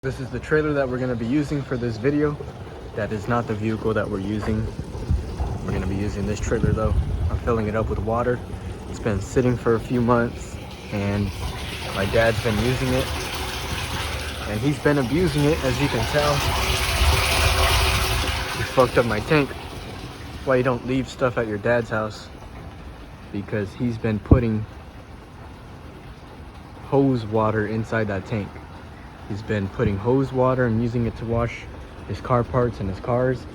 This is the trailer that we're going to be using for this video. That is not the vehicle that we're using. We're going to be using this trailer though. I'm filling it up with water. It's been sitting for a few months and my dad's been using it. And he's been abusing it, as you can tell. He fucked up my tank. That's why you don't leave stuff at your dad's house. Because he's been putting hose water inside that tank. He's been putting hose water and using it to wash his car parts and his cars.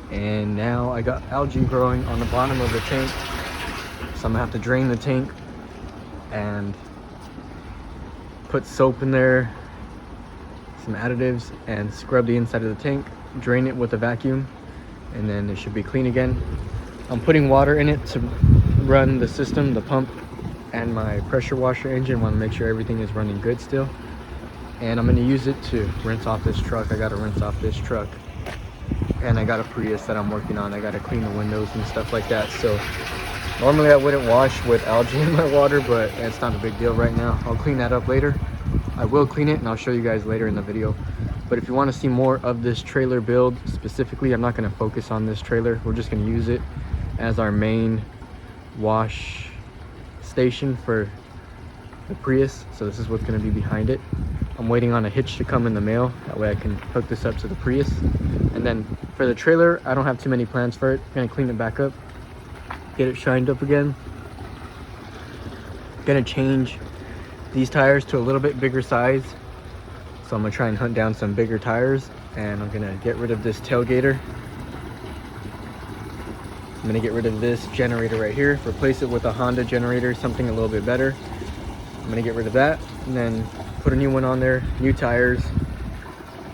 And now I got algae growing on the bottom of the tank. So I'm gonna have to drain the tank and put soap in there, some additives, and scrub the inside of the tank, drain it with a vacuum, and then it should be clean again. I'm putting water in it to run the system, the pump, and my pressure washer engine. Want to make sure everything is running good still. And I'm going to use it to rinse off this truck. I got to rinse off this truck. And I got a Prius that I'm working on. I got to clean the windows and stuff like that. So normally I wouldn't wash with algae in my water, but it's not a big deal right now. I'll clean that up later. I will clean it and I'll show you guys later in the video. But if you want to see more of this trailer build specifically, I'm not going to focus on this trailer. We're just going to use it as our main wash station for the Prius. So this is what's going to be behind it. I'm waiting on a hitch to come in the mail. That way I can hook this up to the Prius. And then for the trailer, I don't have too many plans for it. I'm gonna clean it back up, get it shined up again. Gonna change these tires to a little bit bigger size. So I'm gonna try and hunt down some bigger tires, and I'm gonna get rid of this tailgater. I'm gonna get rid of this generator right here, replace it with a Honda generator, something a little bit better. I'm gonna get rid of that and then put a new one on there, new tires,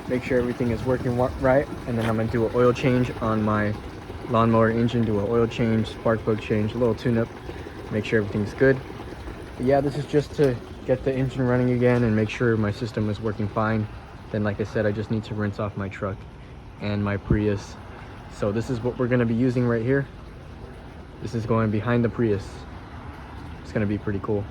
make sure everything is working right, and then I'm gonna do an oil change on my lawnmower engine, do an oil change, spark plug change, a little tune-up, make sure everything's good. But yeah, this is just to get the engine running again and make sure my system is working fine. Then like I said, I just need to rinse off my truck and my Prius. So this is what we're gonna be using right here. This is going behind the Prius. It's gonna be pretty cool.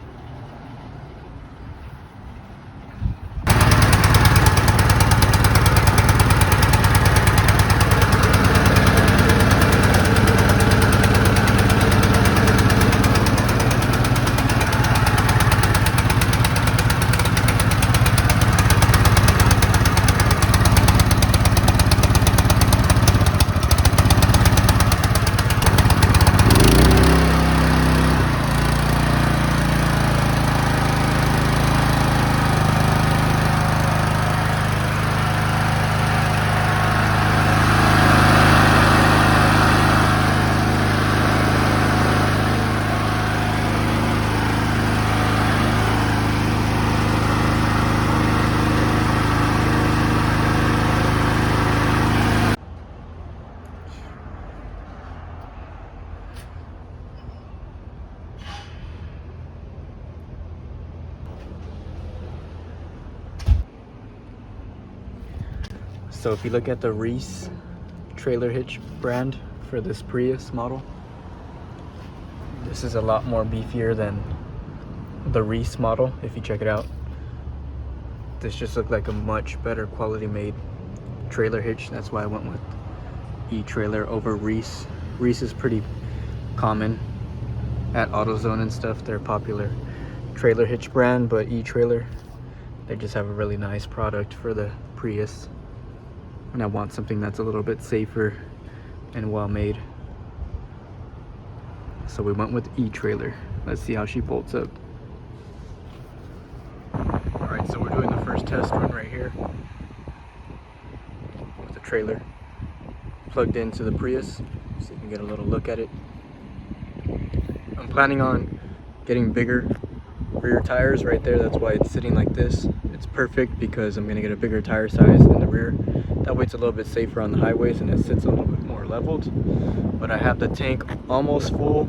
So if you look at the Reese trailer hitch brand for this Prius model, this is a lot more beefier than the Reese model. If you check it out, this just looked like a much better quality made trailer hitch. That's why I went with E-Trailer over Reese. Reese is pretty common at AutoZone and stuff. They're a popular trailer hitch brand, but E-Trailer, they just have a really nice product for the Prius. And I want something that's a little bit safer and well made. So we went with E-Trailer. Let's see how she bolts up. Alright, so we're doing the first test run right here with the trailer plugged into the Prius, so you can get a little look at it. I'm planning on getting bigger rear tires right there. That's why it's sitting like this. It's perfect because I'm gonna get a bigger tire size in the rear. That way it's a little bit safer on the highways and it sits a little bit more leveled. But I have the tank almost full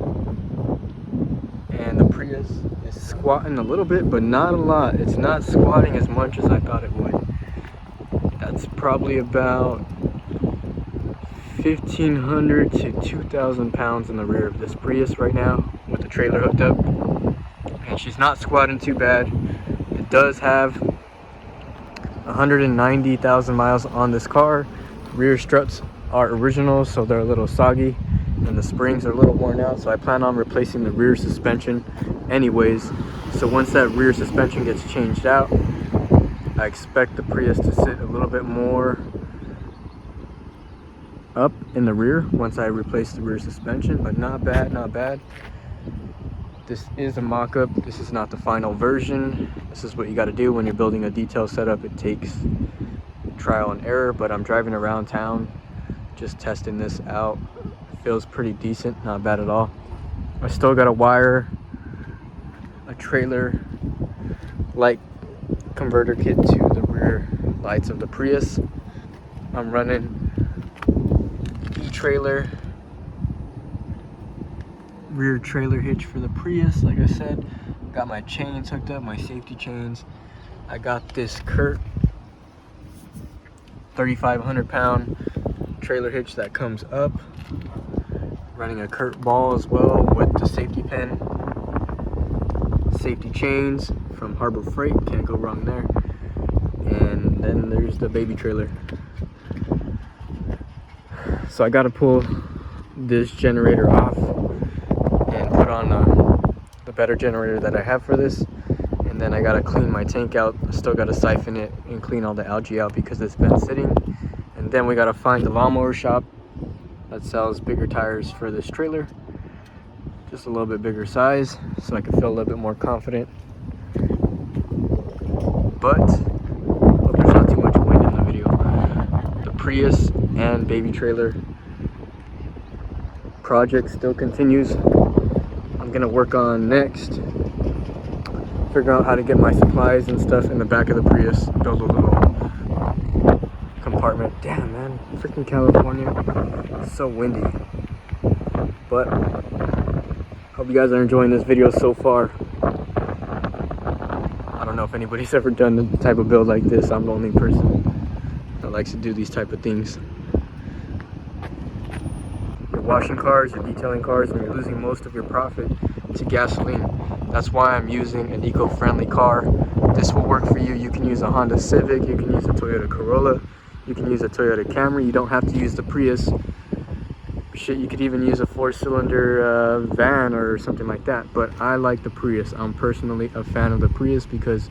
and the Prius is squatting a little bit, but not a lot. It's not squatting as much as I thought it would. That's probably about 1,500 to 2,000 pounds in the rear of this Prius right now with the trailer hooked up. And she's not squatting too bad. It does have 190,000 miles on this car. Rear struts are original, so they're a little soggy, and the springs are a little worn out, so I plan on replacing the rear suspension anyways. So once that rear suspension gets changed out, I expect the Prius to sit a little bit more up in the rear once I replace the rear suspension. But not bad, not bad. This is a mock-up. This is not the final version. This is what you got to do when you're building a detail setup. It takes trial and error, but I'm driving around town just testing this out. It feels pretty decent, not bad at all. I still got to wire a trailer light converter kit to the rear lights of the Prius. I'm running E-trailer, rear trailer hitch for the Prius. Like I said, got my chains hooked up, my safety chains. I got this Kurt 3,500 pound trailer hitch that comes up, running a Kurt ball as well with the safety pin, safety chains from Harbor Freight, can't go wrong there. And then there's the baby trailer. So I got to pull this generator off and put on the better generator that I have for this. And then I got to clean my tank out. I still got to siphon it and clean all the algae out because it's been sitting. And then we got to find the lawnmower shop that sells bigger tires for this trailer. Just a little bit bigger size so I can feel a little bit more confident. But hope there's not too much wind in the video. The Prius and baby trailer project still continues. I'm gonna work on next, figure out how to get my supplies and stuff in the back of the Prius, build a little compartment. Damn, man, freaking California, it's so windy. But hope you guys are enjoying this video so far. I don't know if anybody's ever done the type of build like this. I'm the only person that likes to do these type of things. You're washing cars, you're detailing cars, and you're losing most of your profit to gasoline. That's why I'm using an eco-friendly car. This will work for you. You can use a Honda Civic, you can use a Toyota Corolla, you can use a Toyota Camry. You don't have to use the Prius. Shit, you could even use a 4-cylinder van or something like that. But I like the Prius. I'm personally a fan of the Prius because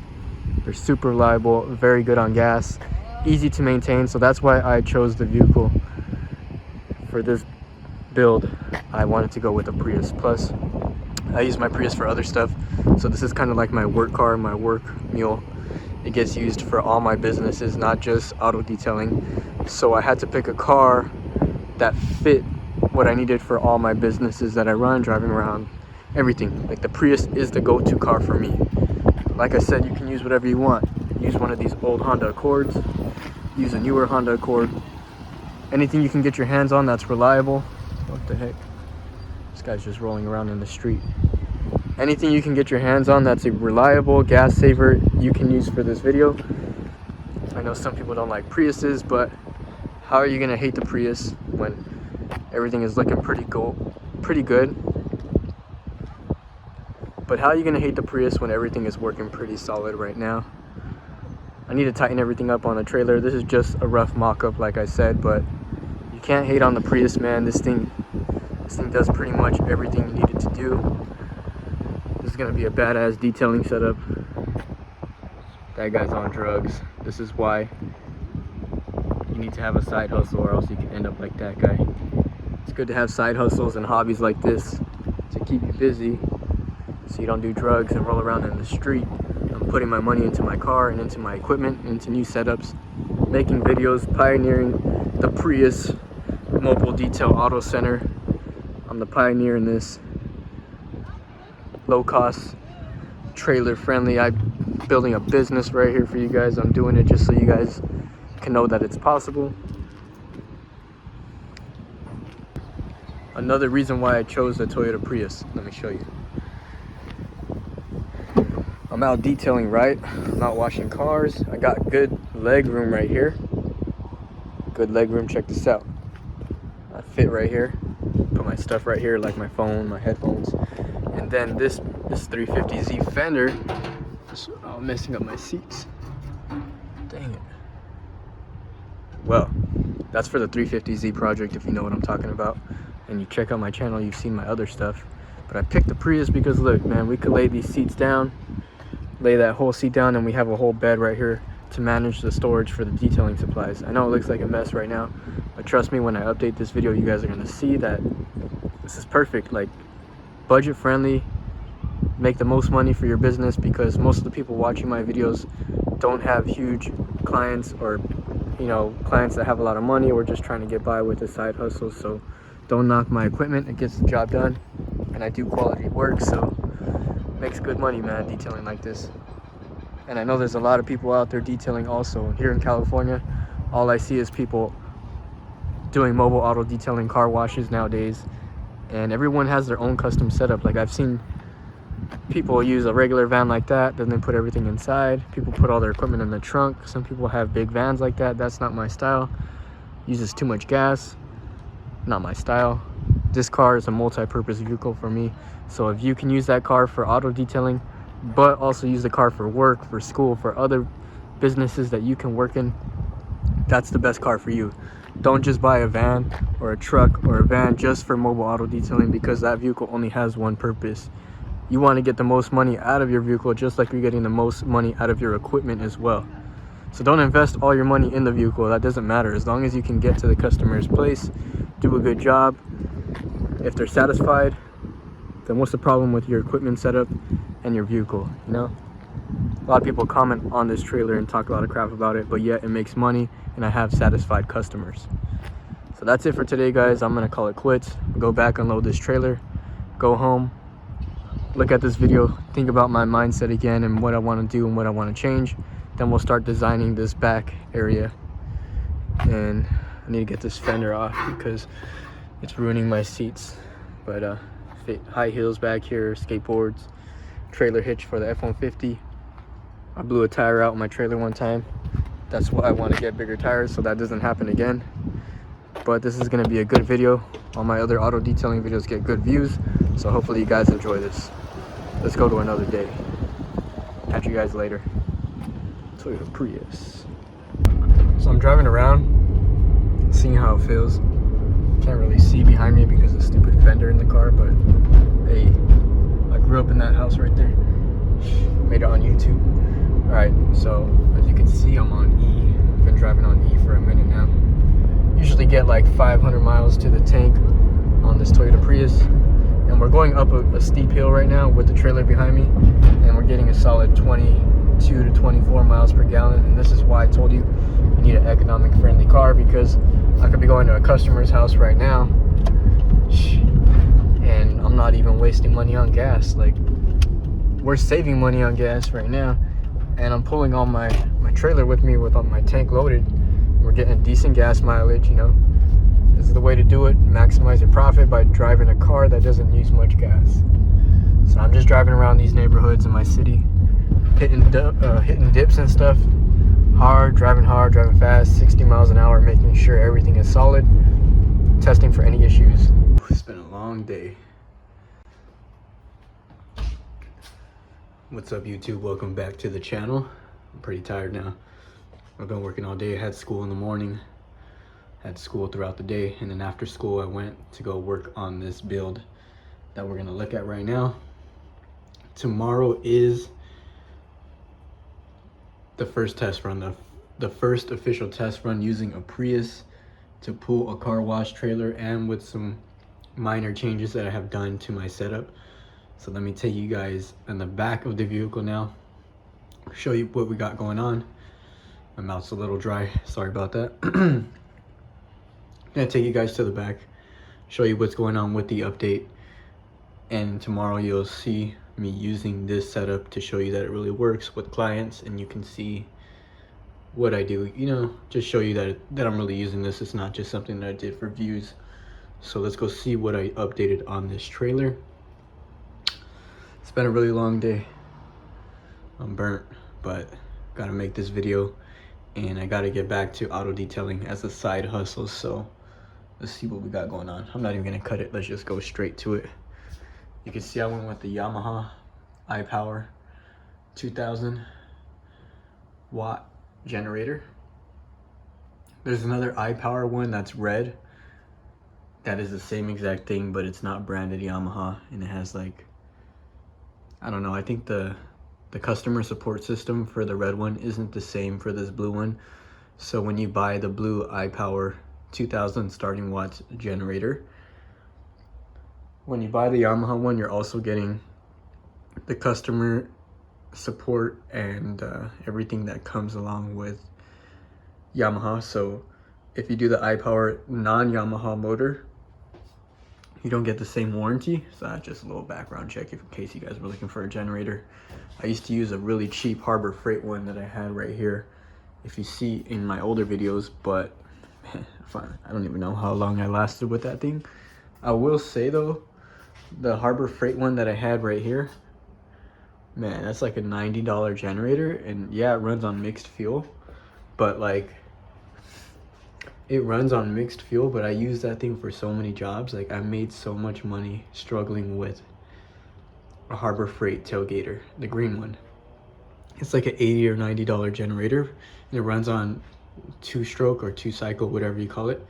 they're super reliable, very good on gas, easy to maintain. So that's why I chose the vehicle for this build. I wanted to go with a Prius. Plus, I use my Prius for other stuff. So this is kind of like my work car, my work mule. It gets used for all my businesses, not just auto detailing. So I had to pick a car that fit what I needed for all my businesses that I run, driving around, everything. Like the Prius is the go-to car for me. Like I said, you can use whatever you want. Use one of these old Honda Accords, use a newer Honda Accord. Anything you can get your hands on that's reliable. What the heck? This guy's just rolling around in the street. Anything you can get your hands on that's a reliable gas saver, you can use for this video. I know some people don't like Priuses, but how are you gonna hate the Prius when everything is looking pretty good? But how are you gonna hate the Prius when everything is working pretty solid right now? I need to tighten everything up on the trailer. This is just a rough mock-up, like I said, but you can't hate on the Prius, man. This thing does pretty much everything you need it to do. This is gonna be a badass detailing setup. That guy's on drugs. This is why you need to have a side hustle, or else you can end up like that guy. It's good to have side hustles and hobbies like this to keep you busy so you don't do drugs and roll around in the street. I'm putting my money into my car and into my equipment, into new setups, making videos, pioneering the Prius Mobile Detail Auto Center. I'm the pioneer in this. Low cost, trailer friendly. I'm building a business right here for you guys. I'm doing it just so you guys can know that it's possible. Another reason why I chose the Toyota Prius, let me show you. I'm out detailing, right? I'm out washing cars. I got good leg room right here. Good leg room, check this out. I fit right here. Put my stuff right here, like my phone, my headphones. And then this 350Z fender is messing up my seats. Dang it. well. That's for the 350Z project, if you know what I'm talking about. And you check out my channel, you've seen my other stuff. But I picked the Prius because look, man, we could lay these seats down, lay that whole seat down, and we have a whole bed right here to manage the storage for the detailing supplies. I know it looks like a mess right now, but trust me, when I update this video, you guys are gonna see that this is perfect. Like, budget friendly, make the most money for your business, because most of the people watching my videos don't have huge clients, or you know, clients that have a lot of money, or just trying to get by with a side hustle. So don't knock my equipment, it gets the job done, and I do quality work, so makes good money, man, detailing like this. And I know there's a lot of people out there detailing also. Here in California, all I see is people doing mobile auto detailing car washes nowadays, and everyone has their own custom setup. Like, I've seen people use a regular van like that, then they put everything inside. People put all their equipment in the trunk. Some people have big vans like that. That's not my style. Uses too much gas. Not my style. This car is a multi-purpose vehicle for me. So if you can use that car for auto detailing, but also use the car for work, for school, for other businesses that you can work in, that's the best car for you. Don't just buy a van or a truck or a van just for mobile auto detailing, because that vehicle only has one purpose. You want to get the most money out of your vehicle, just like you're getting the most money out of your equipment as well. So don't invest all your money in the vehicle. That doesn't matter. As long as you can get to the customer's place, do a good job. If they're satisfied, then what's the problem with your equipment setup and your vehicle, you know? A lot of people comment on this trailer and talk a lot of crap about it, but yet it makes money and I have satisfied customers. So that's it for today, guys. I'm gonna call it quits. Go back, unload this trailer, go home, look at this video, think about my mindset again and what I want to do and what I want to change. Then we'll start designing this back area. And I need to get this fender off because it's ruining my seats. But fit high heels back here, skateboards, trailer hitch for the F-150. I blew a tire out in my trailer one time. That's why I want to get bigger tires so that doesn't happen again. But this is going to be a good video. All my other auto detailing videos get good views, so hopefully you guys enjoy this. Let's go to another day. Catch you guys later. Toyota Prius. So I'm driving around, seeing how it feels. Can't really see behind me because of the stupid fender in the car, but hey, I grew up in that house right there. Made it on YouTube. Alright, so as you can see, I'm on E. Been driving on E for a minute now. Usually get like 500 miles to the tank on this Toyota Prius. And we're going up a steep hill right now with the trailer behind me. And we're getting a solid 22 to 24 miles per gallon. And this is why I told you you need an economic friendly car, because I could be going to a customer's house right now and I'm not even wasting money on gas. Like, we're saving money on gas right now, and I'm pulling all my trailer with me with all my tank loaded. We're getting decent gas mileage, you know. This is the way to do it. Maximize your profit by driving a car that doesn't use much gas. So I'm just driving around these neighborhoods in my city, hitting dips and stuff. Driving fast, 60 miles an hour, making sure everything is solid, testing for any issues. It's been a long day. What's up, YouTube? Welcome back to the channel. I'm pretty tired now. I've been working all day. I had school in the morning, had school throughout the day, and then after school I went to go work on this build that we're gonna look at right now. Tomorrow is the first test run, the first official test run using a Prius to pull a car wash trailer, and with some minor changes that I have done to my setup. So let me take you guys in the back of the vehicle now, show you what we got going on. My mouth's a little dry, sorry about that. I'm gonna take you guys to the back, show you what's going on with the update, and tomorrow you'll see me using this setup to show you that it really works with clients, and you can see what I do, you know, just show you that I'm really using this. It's not just something that I did for views. So let's go see what I updated on this trailer. It's been a really long day. I'm burnt, but gotta make this video, and I gotta get back to auto detailing as a side hustle. So let's see what we got going on. I'm not even gonna cut it, let's just go straight to it. You can see I went with the Yamaha iPower 2000 watt generator, There's another iPower one that's red. That is the same exact thing, but it's not branded Yamaha, and it has like, I don't know, I think the customer support system for the red one isn't the same for this blue one. So when you buy the blue iPower 2000 starting watts generator, when you buy the Yamaha one, you're also getting the customer support and everything that comes along with Yamaha. So if you do the iPower non-Yamaha motor, you don't get the same warranty. So that's just a little background check in case you guys were looking for a generator. I used to use a really cheap Harbor Freight one that I had right here, if you see in my older videos, but man, I don't even know how long I lasted with that thing. I will say though, the Harbor Freight one that I had right here, man, that's like a $90 generator, and yeah, it runs on mixed fuel, but like, it runs on mixed fuel, but I use that thing for so many jobs. Like, I made so much money struggling with a Harbor Freight tailgater, the green one. It's like an $80 or $90 generator, and it runs on 2-stroke or 2-cycle, whatever you call it,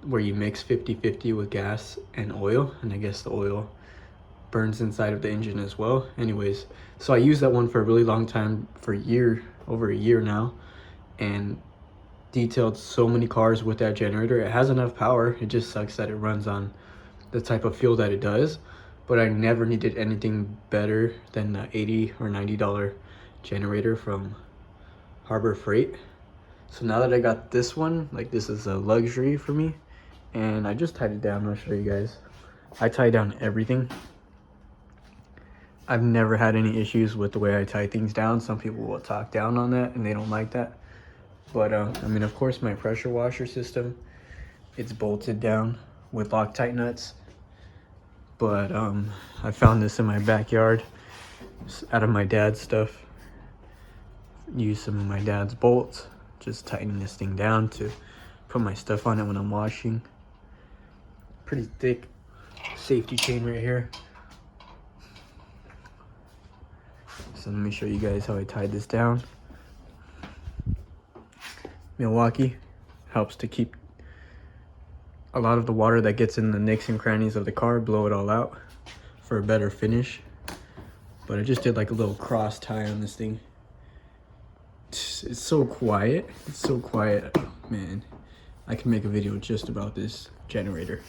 where you mix 50-50 with gas and oil, and I guess the oil burns inside of the engine as well. Anyways, so I used that one for a really long time, for over a year now, and detailed so many cars with that generator. It has enough power, it just sucks that it runs on the type of fuel that it does, but I never needed anything better than the $80 or $90 generator from Harbor Freight. So now that I got this one, like, this is a luxury for me, and I just tied it down. I'll show you guys. I tie down everything. I've never had any issues with the way I tie things down. Some people will talk down on that and they don't like that. But I mean, of course, my pressure washer system, it's bolted down with Loctite nuts. But I found this in my backyard, out of my dad's stuff. Used some of my dad's bolts, just tightening this thing down to put my stuff on it when I'm washing. Pretty thick safety chain right here. So let me show you guys how I tied this down. Milwaukee helps to keep a lot of the water that gets in the nicks and crannies of the car, blow it all out for a better finish. But I just did like a little cross tie on this thing. It's so quiet. It's so quiet. Oh, man, I can make a video just about this generator.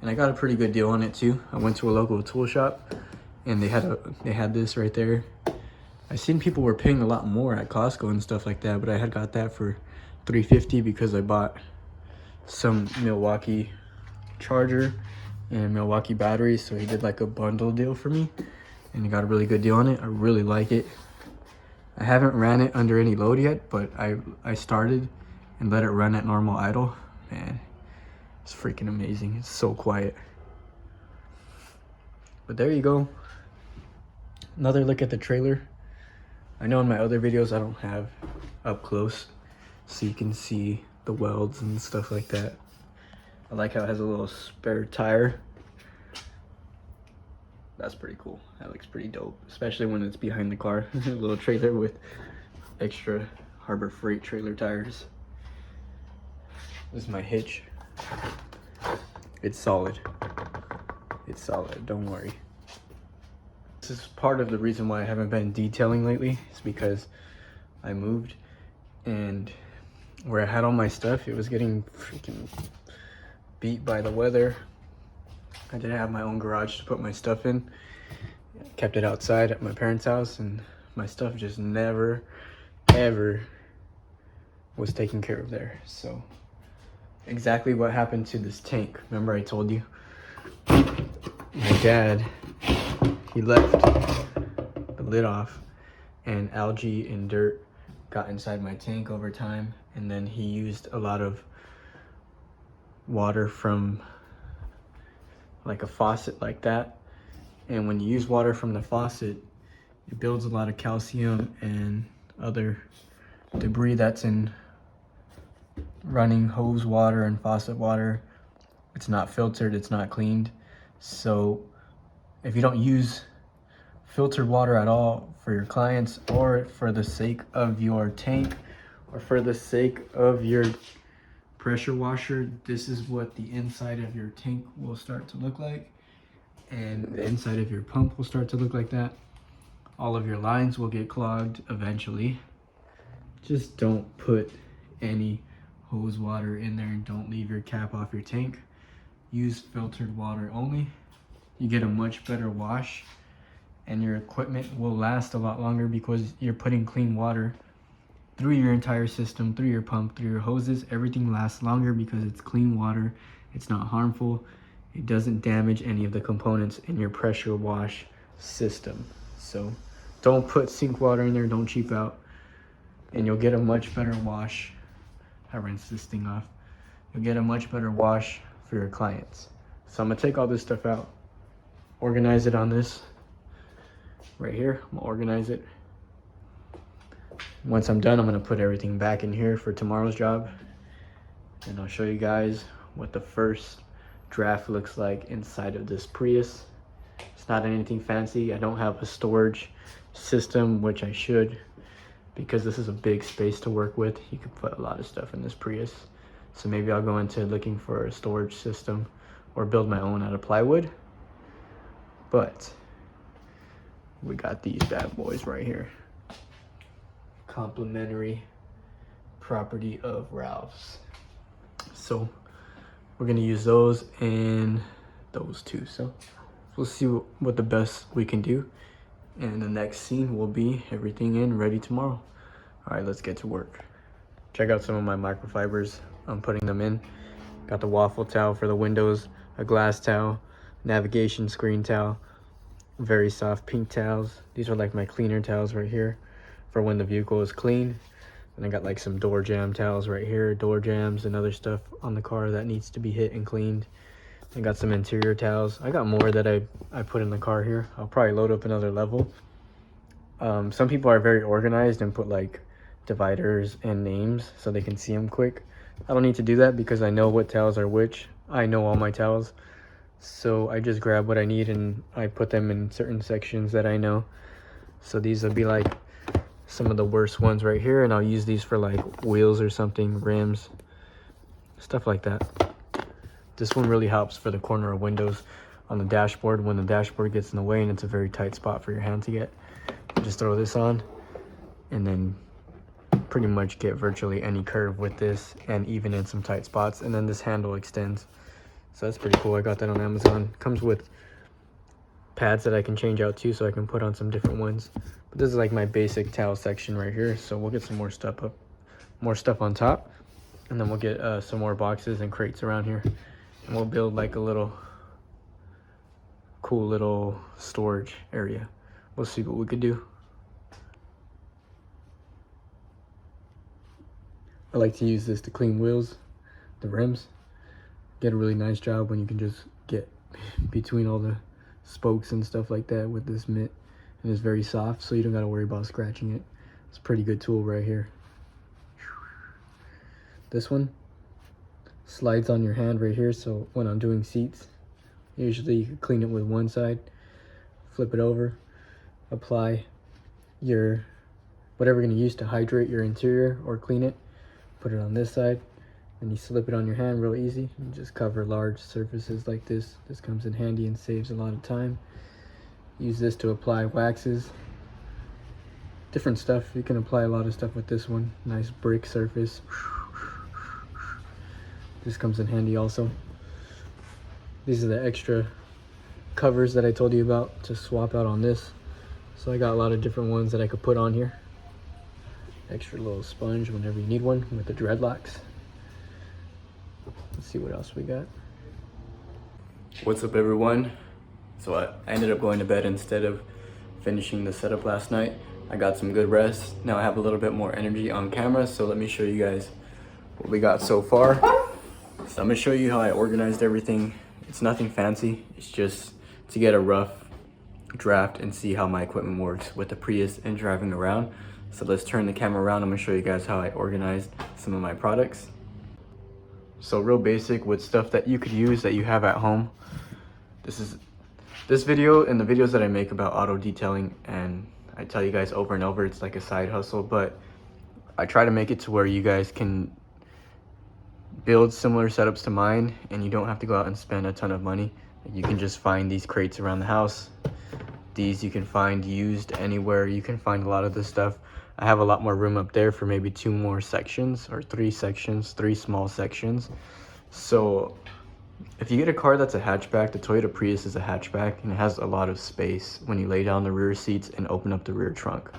And I got a pretty good deal on it too. I went to a local tool shop and they had this right there. I seen people were paying a lot more at Costco and stuff like that, but I had got that for $3.50 because I bought some Milwaukee charger and Milwaukee batteries. So he did like a bundle deal for me and he got a really good deal on it. I really like it. I haven't ran it under any load yet, but I started and let it run at normal idle. Man, it's freaking amazing. It's so quiet. But there you go. Another look at the trailer. I know in my other videos I don't have up close so you can see the welds and stuff like that. I like how it has a little spare tire. That's pretty cool. That looks pretty dope, especially when it's behind the car. A little trailer with extra Harbor Freight trailer tires. This is my hitch. It's solid. It's solid, don't worry. This is part of the reason why I haven't been detailing lately. It's because I moved and where I had all my stuff, it was getting freaking beat by the weather. I didn't have my own garage to put my stuff in. Kept it outside at my parents' house and my stuff just never, ever was taken care of there. So exactly what happened to this tank. Remember I told you? My dad, he left the lid off and algae and dirt got inside my tank over time, and then he used a lot of water from like a faucet like that. And when you use water from the faucet, it builds a lot of calcium and other debris that's in running hose water and faucet water. It's not filtered, it's not cleaned. So if you don't use filtered water at all for your clients or for the sake of your tank or for the sake of your pressure washer, this is what the inside of your tank will start to look like, and the inside of your pump will start to look like that. All of your lines will get clogged eventually. Just don't put any hose water in there, and don't leave your cap off your tank. Use filtered water only. You get a much better wash, and your equipment will last a lot longer because you're putting clean water through your entire system, through your pump, through your hoses. Everything lasts longer because it's clean water. It's not harmful. It doesn't damage any of the components in your pressure wash system. So don't put sink water in there, don't cheap out, and you'll get a much better wash. I rinsed this thing off. You'll get a much better wash for your clients. So I'm gonna take all this stuff out, organize it on this right here. I'm gonna organize it. Once I'm done, I'm gonna put everything back in here for tomorrow's job, and I'll show you guys what the first draft looks like inside of this Prius. It's not anything fancy. I don't have a storage system, which I should, because this is a big space to work with. You could put a lot of stuff in this Prius. So maybe I'll go into looking for a storage system or build my own out of plywood. But we got these bad boys right here. Complimentary property of Ralph's. So we're gonna use those and those two. So we'll see what the best we can do. And the next scene will be everything in ready tomorrow. All right, let's get to work. Check out some of my microfibers. I'm putting them in. Got the waffle towel for the windows, a glass towel, navigation screen towel, very soft pink towels. These are like my cleaner towels right here for when the vehicle is clean. And I got like some door jam towels right here, door jams and other stuff on the car that needs to be hit and cleaned. I got some interior towels. I got more that I put in the car here. I'll probably load up another level. Some people are very organized and put like dividers and names so they can see them quick. I don't need to do that because I know what towels are which. I know all my towels. So I just grab what I need and I put them in certain sections that I know. So these will be like some of the worst ones right here, and I'll use these for like wheels or something, rims, stuff like that. This one really helps for the corner of windows on the dashboard when the dashboard gets in the way and it's a very tight spot for your hand to get. Just throw this on and then pretty much get virtually any curve with this, and even in some tight spots. And then this handle extends, so that's pretty cool. I got that on Amazon. Comes with pads that I can change out too, so I can put on some different ones. But this is like my basic towel section right here, so we'll get some more stuff on top, and then we'll get some more boxes and crates around here, and we'll build like a little cool little storage area. We'll see what we could do. I like to use this to clean wheels, the rims. Get a really nice job when you can just get between all the spokes and stuff like that with this mitt. And it's very soft, so you don't gotta worry about scratching it. It's a pretty good tool right here. This one slides on your hand right here, so when I'm doing seats, usually you can clean it with one side, flip it over, apply your whatever you're gonna use to hydrate your interior or clean it. Put it on this side, and you slip it on your hand real easy. You just cover large surfaces like this. This comes in handy and saves a lot of time. Use this to apply waxes, different stuff. You can apply a lot of stuff with this one. Nice brick surface. This comes in handy also. These are the extra covers that I told you about to swap out on this. So I got a lot of different ones that I could put on here. Extra little sponge whenever you need one with the dreadlocks. Let's see what else we got. What's up everyone? So I ended up going to bed instead of finishing the setup last night. I got some good rest. Now I have a little bit more energy on camera, so let me show you guys what we got so far. So I'm gonna show you how I organized everything. It's nothing fancy, it's just to get a rough draft and see how my equipment works with the Prius and driving around. So let's turn the camera around. I'm gonna show you guys how I organized some of my products. So real basic with stuff that you could use that you have at home. This video and the videos that I make about auto detailing, and I tell you guys over and over, it's like a side hustle, but I try to make it to where you guys can build similar setups to mine and you don't have to go out and spend a ton of money. You can just find these crates around the house. These you can find used anywhere. You can find a lot of this stuff. I have a lot more room up there for maybe 2 more sections or 3 sections, 3 small sections. So if you get a car that's a hatchback, the Toyota Prius is a hatchback and it has a lot of space when you lay down the rear seats and open up the rear trunk.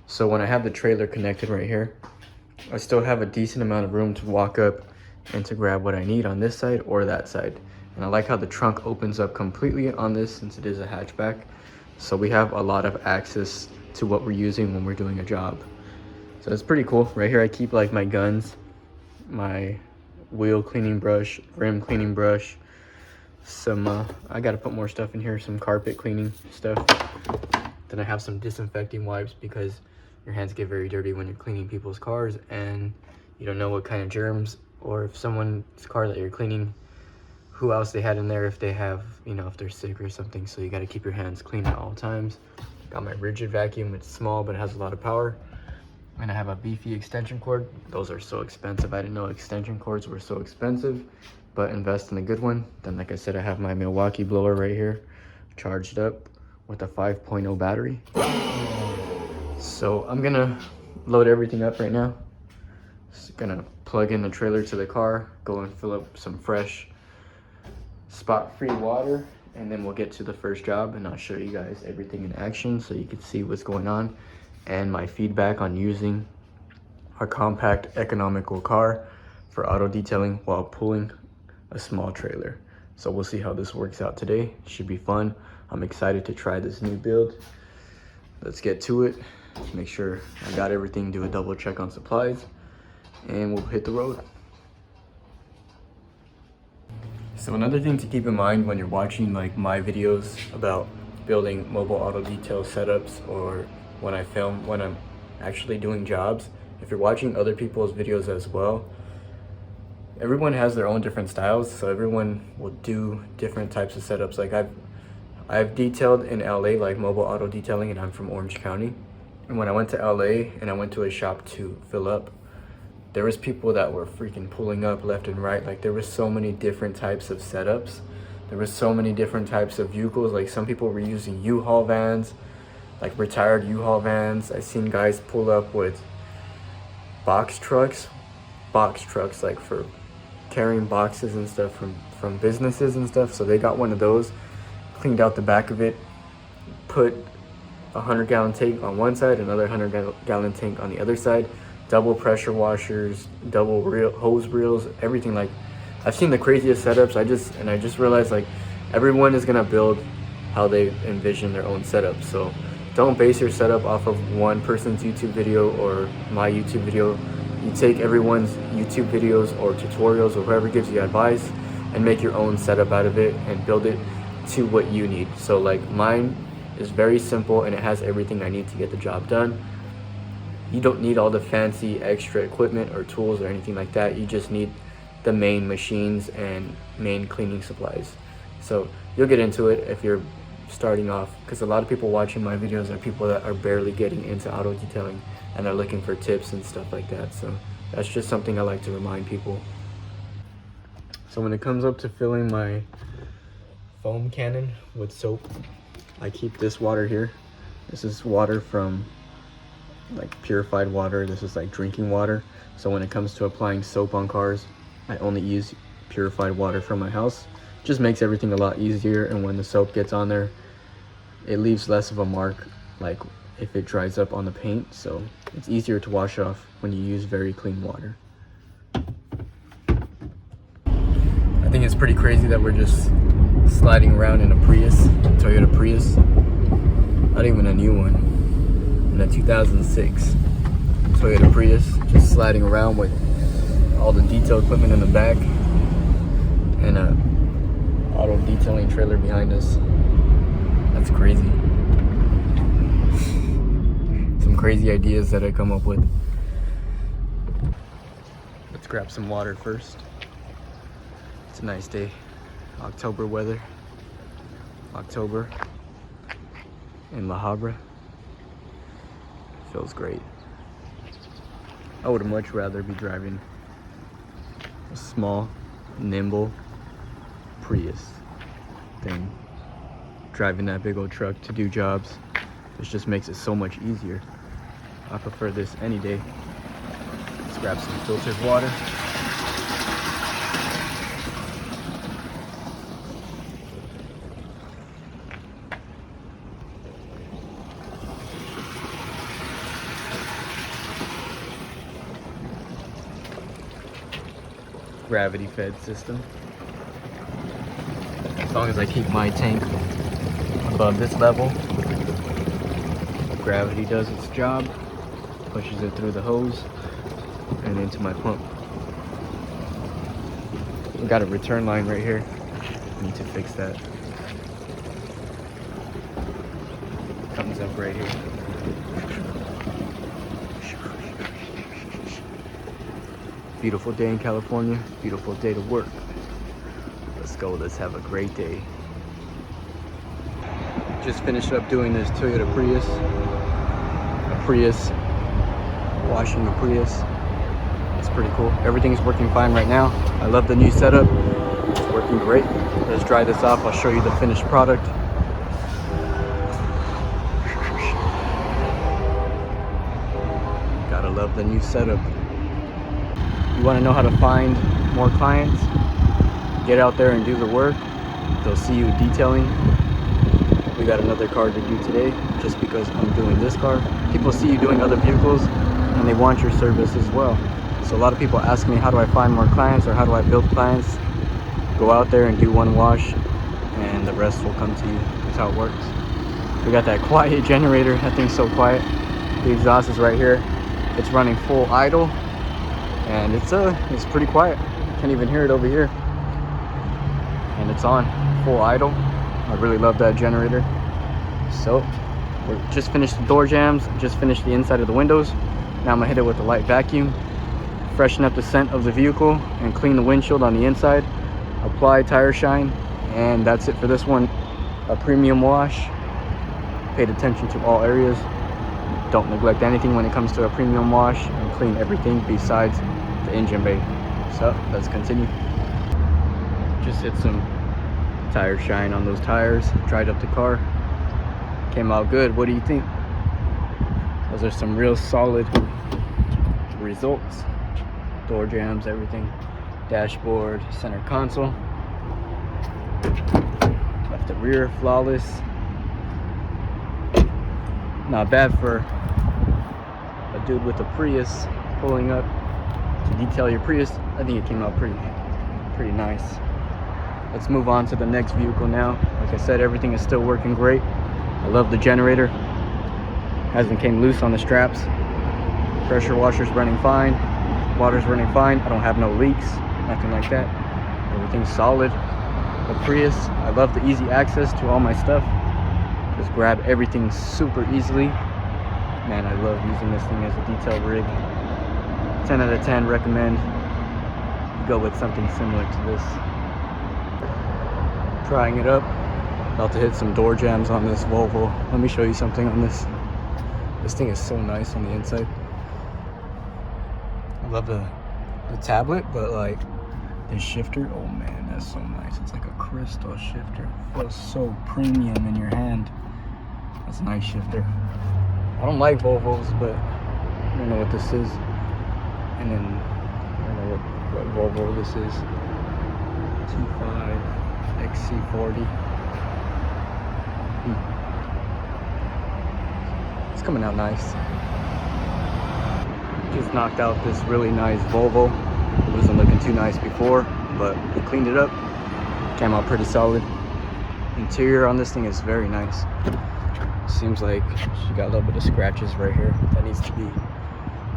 So when I have the trailer connected right here, I still have a decent amount of room to walk up and to grab what I need on this side or that side. And I like how the trunk opens up completely on this since it is a hatchback. So we have a lot of access to what we're using when we're doing a job. So it's pretty cool. Right here I keep like my guns, my wheel cleaning brush, rim cleaning brush, some I gotta put more stuff in here, some carpet cleaning stuff. Then I have some disinfecting wipes because your hands get very dirty when you're cleaning people's cars and you don't know what kind of germs, or if someone's car that you're cleaning, who else they had in there, if they have, you know, if they're sick or something. So you got to keep your hands clean at all times. Got my rigid vacuum. It's small but it has a lot of power. And I have a beefy extension cord. Those are so expensive. I didn't know extension cords were so expensive, but invest in a good one. Then like I said, I have my Milwaukee blower right here charged up with a 5.0 battery. So I'm gonna load everything up right now. Just gonna plug in the trailer to the car, go and fill up some fresh spot-free water, and then we'll get to the first job and I'll show you guys everything in action so you can see what's going on and my feedback on using a compact economical car for auto detailing while pulling a small trailer. So we'll see how this works out today. Should be fun. I'm excited to try this new build. Let's get to it. Make sure I got everything, do a double check on supplies, and we'll hit the road. So another thing to keep in mind when you're watching like my videos about building mobile auto detail setups, or when I film, when I'm actually doing jobs, if you're watching other people's videos as well, everyone has their own different styles. So everyone will do different types of setups. Like I've detailed in LA, like mobile auto detailing, and I'm from Orange County. And when I went to LA and I went to a shop to fill up, there was people that were freaking pulling up left and right. Like there was so many different types of setups. There was so many different types of vehicles. Like some people were using U-Haul vans, like retired U-Haul vans. I seen guys pull up with box trucks like for carrying boxes and stuff from businesses and stuff. So they got one of those, cleaned out the back of it, put a 100-gallon tank on one side, another 100-gallon tank on the other side, double pressure washers, double hose reels, everything. Like I've seen the craziest setups. I just realized like everyone is gonna build how they envision their own setup. So don't base your setup off of one person's YouTube video or my YouTube video. You take everyone's YouTube videos or tutorials or whoever gives you advice and make your own setup out of it and build it to what you need. So like mine is very simple and it has everything I need to get the job done. You don't need all the fancy extra equipment or tools or anything like that. You just need the main machines and main cleaning supplies. So you'll get into it if you're starting off, because a lot of people watching my videos are people that are barely getting into auto detailing and are looking for tips and stuff like that. So that's just something I like to remind people. So when it comes up to filling my foam cannon with soap, I keep this water here. This is water from like purified water. This is like drinking water. So when it comes to applying soap on cars, I only use purified water from my house. Just makes everything a lot easier, and when the soap gets on there, it leaves less of a mark like if it dries up on the paint. So it's easier to wash off when you use very clean water. I think it's pretty crazy that we're just sliding around in a Prius, Toyota Prius. Not even a new one. In a 2006 Toyota Prius, just sliding around with all the detail equipment in the back and a auto detailing trailer behind us. That's crazy. Some crazy ideas that I come up with. Let's grab some water first. It's a nice day. October weather. October in La Habra. Feels great. I would much rather be driving a small, nimble Prius than driving that big old truck to do jobs. This just makes it so much easier. I prefer this any day. Let's grab some filtered water. Gravity fed system. As long as I keep my tank above this level, gravity does its job, pushes it through the hose and into my pump. We got a return line right here. I need to fix that. Comes up right here. Beautiful day in California, beautiful day to work. Let's go, let's have a great day. Just finished up doing this Toyota Prius. A Prius, washing a Prius. It's pretty cool. Everything's working fine right now. I love the new setup. It's working great. Let's dry this off. I'll show you the finished product. Gotta love the new setup. You want to know how to find more clients? Get out there and do the work. They'll see you detailing. We got another car to do today just because I'm doing this car. People see you doing other vehicles and they want your service as well. So a lot of people ask me, how do I find more clients or how do I build clients? Go out there and do one wash and the rest will come to you. That's how it works. We got that quiet generator. That thing's so quiet. The exhaust is right here. It's running full idle. And it's pretty quiet. Can't even hear it over here. And it's on full idle. I really love that generator. So we're just finished the door jambs, just finished the inside of the windows. Now I'm gonna hit it with a light vacuum, freshen up the scent of the vehicle and clean the windshield on the inside, apply tire shine, and that's it for this one. A premium wash. Paid attention to all areas. Don't neglect anything when it comes to a premium wash, and clean everything besides the engine bay. So let's continue. Just hit some tire shine on those tires, dried up the car, came out good. What do you think? Those are some real solid results. Door jambs, everything, dashboard, center console, left the rear flawless. Not bad for a dude with a Prius pulling up to detail your Prius. I think it came out pretty nice. Let's move on to the next vehicle now. Like I said, everything is still working great. I love the generator. Hasn't came loose on the straps. Pressure washer's running fine. Water's running fine. I don't have no leaks, nothing like that. Everything's solid. The Prius, I love the easy access to all my stuff. Just grab everything super easily. Man, I love using this thing as a detail rig. 10 out of 10, recommend you go with something similar to this. Trying it up. About to hit some door jambs on this Volvo. Let me show you something on this. This thing is so nice on the inside. I love the tablet, but like this shifter, oh man, that's so nice. It's like a crystal shifter. Feels so premium in your hand. That's a nice shifter. I don't like Volvos, but I don't know what this is. And then I don't know what Volvo this is. 25 XC40. It's coming out nice. Just knocked out this really nice Volvo. It wasn't looking too nice before, but we cleaned it up. Came out pretty solid. Interior on this thing is very nice. Seems like she got a little bit of scratches right here. That needs to be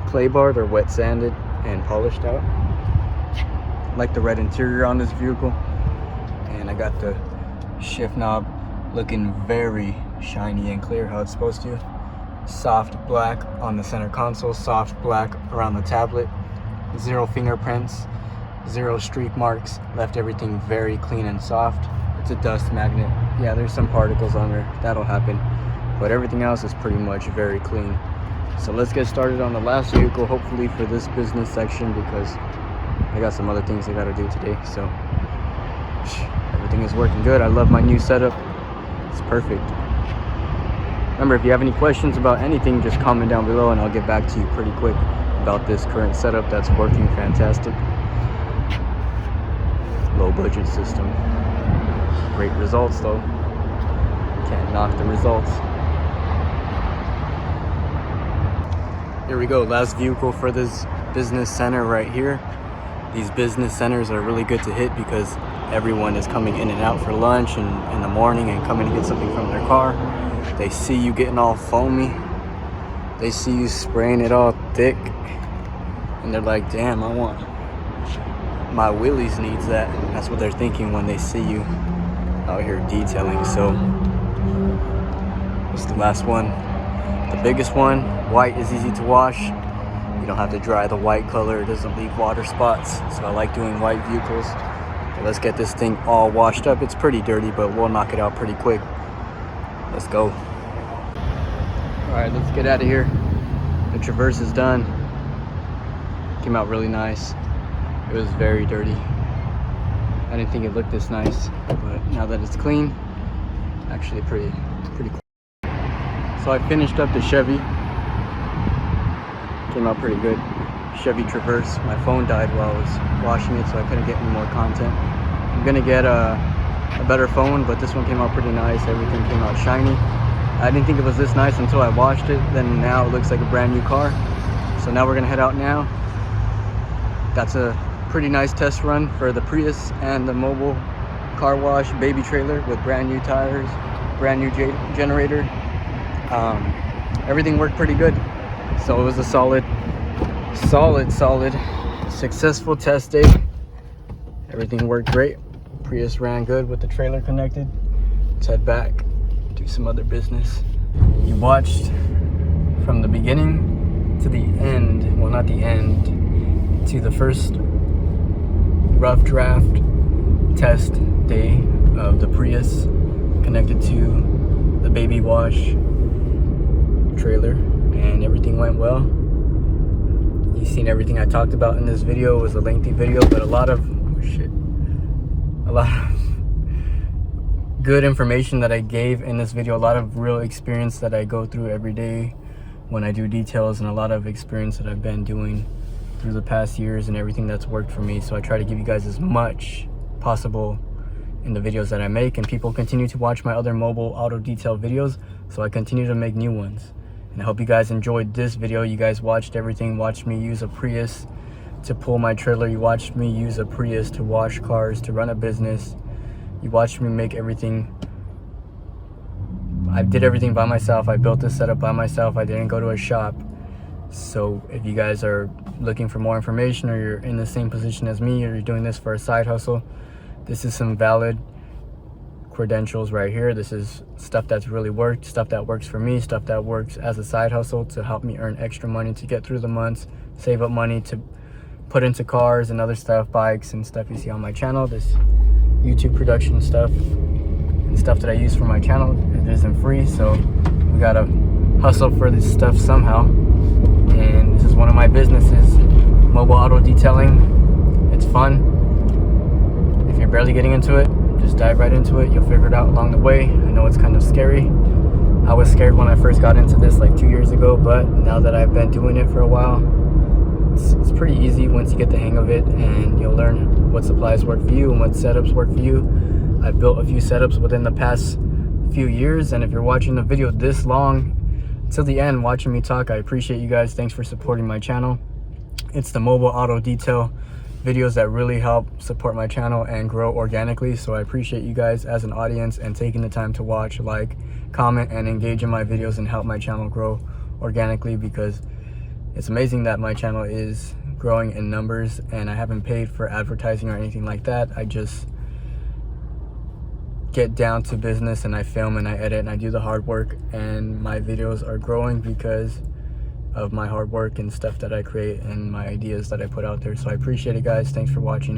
clay barred or wet sanded and polished out. Like the red interior on this vehicle. And I got the shift knob looking very shiny and clear, how it's supposed to. Soft black on the center console, soft black around the tablet. Zero fingerprints, zero streak marks. Left everything very clean and soft. It's a dust magnet. Yeah, there's some particles on there. That'll happen. But everything else is pretty much very clean. So let's get started on the last vehicle, hopefully for this business section, because I got some other things I gotta do today. So everything is working good. I love my new setup. It's perfect. Remember, if you have any questions about anything, just comment down below and I'll get back to you pretty quick about this current setup that's working fantastic. Low budget system. Great results though. Can't knock the results. Here we go, last vehicle for this business center right here. These business centers are really good to hit because everyone is coming in and out for lunch and in the morning and coming to get something from their car. They see you getting all foamy. They see you spraying it all thick. And they're like, damn, I want, my Willys needs that. That's what they're thinking when they see you out here detailing. So it's the last one. The biggest one, white is easy to wash. You don't have to dry the white color. It doesn't leave water spots. So I like doing white vehicles. Okay, let's get this thing all washed up. It's pretty dirty, but we'll knock it out pretty quick. Let's go. All right, let's get out of here. The Traverse is done. Came out really nice. It was very dirty. I didn't think it looked this nice, but now that it's clean, actually pretty cool. So I finished up the Chevy. Came out pretty good. Chevy Traverse. My phone died while I was washing it, so I couldn't get any more content. I'm gonna get a better phone, but this one came out pretty nice. Everything came out shiny. I didn't think it was this nice until I washed it. Then now it looks like a brand new car. So now we're gonna head out now. That's a pretty nice test run for the Prius and the mobile car wash baby trailer with brand new tires, brand new generator. Everything worked pretty good. So it was a solid, successful test day. Everything worked great. Prius ran good with the trailer connected. Let's head back, do some other business. You watched from the beginning to the end, well, not the end, to the first rough draft test day of the Prius connected to the baby wash trailer, and everything went well. You've seen everything I talked about in this video. It was a lengthy video, but a lot of good information that I gave in this video, a lot of real experience that I go through every day when I do details, and a lot of experience that I've been doing through the past years and everything that's worked for me. So I try to give you guys as much possible in the videos that I make, and people continue to watch my other mobile auto detail videos, so I continue to make new ones. And I hope you guys enjoyed this video. You guys watched everything, watched me use a Prius to pull my trailer. You watched me use a Prius to wash cars, to run a business. You watched me make everything. I did everything by myself. I built this setup by myself. I didn't go to a shop. So if you guys are looking for more information, or you're in the same position as me, or you're doing this for a side hustle, this is some valid credentials right here. This is stuff that's really worked, stuff that works for me, stuff that works as a side hustle to help me earn extra money to get through the months, save up money to put into cars and other stuff, bikes and stuff you see on my channel. This YouTube production stuff and stuff that I use for my channel, it isn't free, so we gotta hustle for this stuff somehow. And this is one of my businesses, mobile auto detailing. It's fun. If you're barely getting into it, just dive right into it. You'll figure it out along the way. I know it's kind of scary. I was scared when I first got into this like 2 years ago, but now that I've been doing it for a while, it's pretty easy once you get the hang of it, and you'll learn what supplies work for you and what setups work for you. I've built a few setups within the past few years, and if you're watching the video this long till the end watching me talk, I appreciate you guys. Thanks for supporting my channel. It's the mobile auto detail videos that really help support my channel and grow organically. So I appreciate you guys as an audience and taking the time to watch, like, comment, and engage in my videos and help my channel grow organically, because it's amazing that my channel is growing in numbers, and I haven't paid for advertising or anything like that. I just get down to business and I film and I edit and I do the hard work, and my videos are growing because of my hard work and stuff that I create and my ideas that I put out there. So I appreciate it, guys. Thanks for watching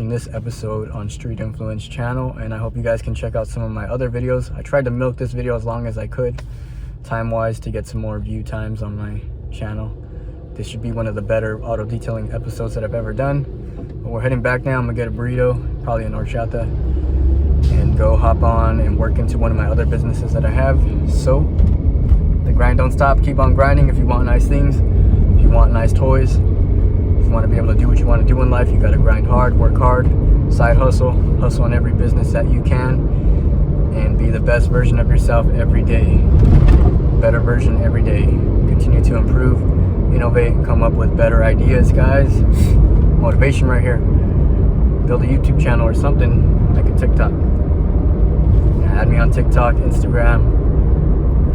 this episode on StreetInfluenced channel, and I hope you guys can check out some of my other videos. I tried to milk this video as long as I could, time-wise to get some more view times on my channel. This should be one of the better auto detailing episodes that I've ever done. But we're heading back now. I'm gonna get a burrito, probably in horchata, and go hop on and work into one of my other businesses that I have. So the grind don't stop. Keep on grinding. If you want nice things, if you want nice toys, if you want to be able to do what you want to do in life, you got to grind hard, work hard, side hustle in every business that you can, and be the best version of yourself every day. Better version every day. Continue to improve, innovate, come up with better ideas, guys. Motivation right here. Build a YouTube channel or something like a TikTok. Add me on TikTok, Instagram,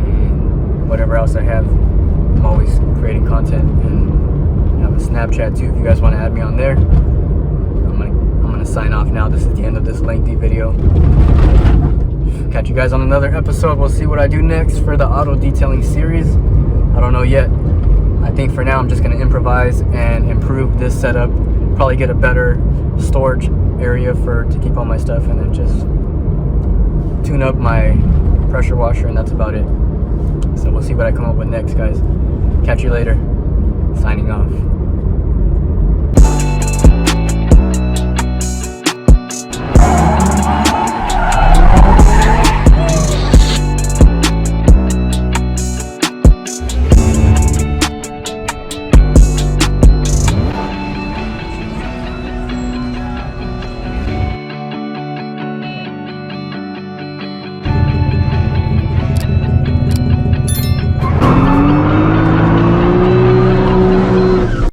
and whatever else I have. I'm always creating content, and I have a Snapchat too if you guys want to add me on there. I'm gonna sign off now. This is the end of this lengthy video. Catch you guys on another episode. We'll see what I do next for the auto detailing series. I don't know yet. I think for now I'm just gonna improvise and improve this setup. Probably get a better storage area to keep all my stuff, and then just tune up my pressure washer, and that's about it. So we'll see what I come up with next, guys. Catch you later. Signing off.